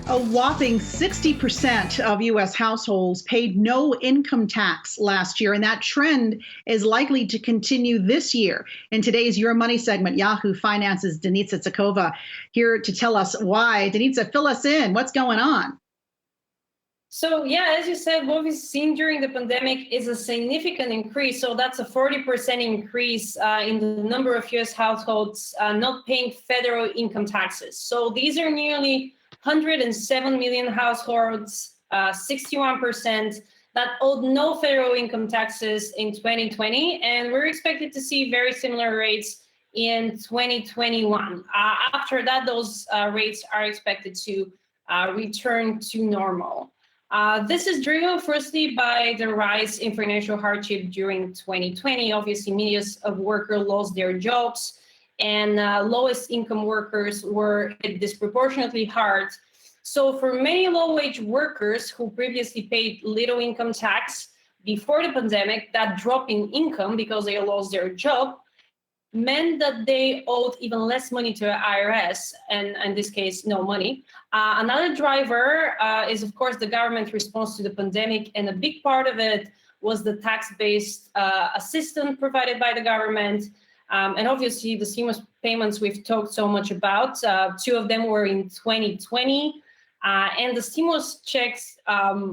A whopping 60% of U.S. households paid no income tax last year, and that trend is likely to continue this year. In today's Your Money segment, Yahoo Finance's Denitsa Tsekova here to tell us why. Denitsa, fill us in. What's going on? So yeah, as you said, what we've seen during the pandemic is a significant increase. So that's a 40% increase in the number of U.S. households not paying federal income taxes. So these are nearly 107 million households, 61% that owed no federal income taxes in 2020. And we're expected to see very similar rates in 2021. After that, those rates are expected to return to normal. This is driven firstly by the rise in financial hardship during 2020. Obviously, millions of workers lost their jobs, and lowest income workers were hit disproportionately hard. So for many low-wage workers who previously paid little income tax before the pandemic, that drop in income because they lost their job meant that they owed even less money to the IRS, and in this case, no money. Another driver is, of course, the government response to the pandemic, and a big part of it was the tax-based assistance provided by the government. And obviously, the stimulus payments we've talked so much about, two of them were in 2020. And the stimulus checks,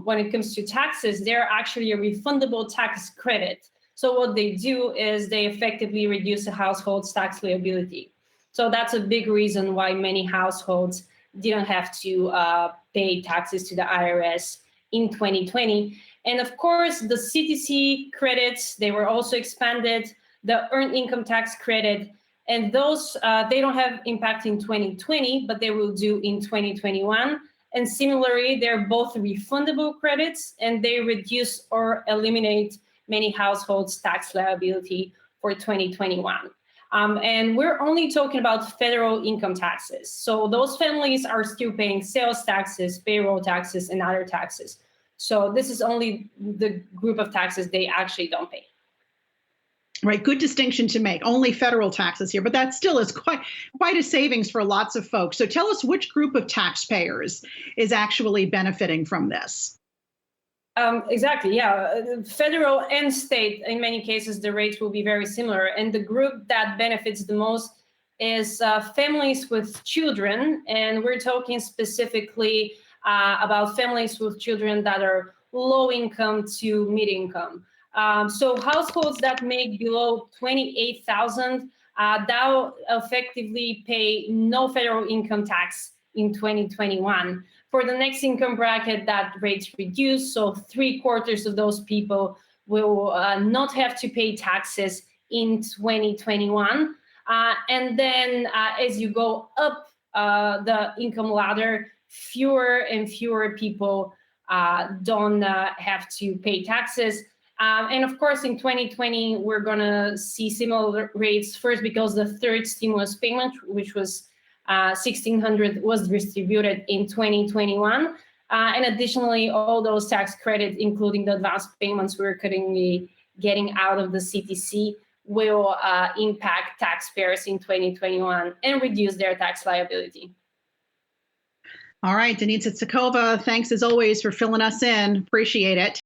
when it comes to taxes, they're actually a refundable tax credit. So what they do is they effectively reduce the household's tax liability. So that's a big reason why many households didn't have to pay taxes to the IRS in 2020. And of course, the CTC credits, they were also expanded, the earned income tax credit, and those, they don't have impact in 2020, but they will do in 2021. And similarly, they're both refundable credits, and they reduce or eliminate many households' tax liability for 2021. And we're only talking about federal income taxes. So those families are still paying sales taxes, payroll taxes, and other taxes. So this is only the group of taxes they actually don't pay. Right, good distinction to make. Only federal taxes here, but that still is quite a savings for lots of folks. So tell us which group of taxpayers is actually benefiting from this. Exactly, yeah. Federal and state, in many cases, the rates will be very similar. And the group that benefits the most is families with children. And we're talking specifically about families with children that are low income to mid income. So households that make below 28,000 now effectively pay no federal income tax in 2021. For the next income bracket, that rate's reduced, so 3/4 of those people will not have to pay taxes in 2021. And then as you go up the income ladder, fewer and fewer people don't have to pay taxes. And of course, in 2020, we're going to see similar rates first because the third stimulus payment, which was $1,600, was distributed in 2021. And additionally, all those tax credits, including the advance payments we're currently getting out of the CTC, will impact taxpayers in 2021 and reduce their tax liability. All right, Denitsa Tsekova, thanks as always for filling us in. Appreciate it.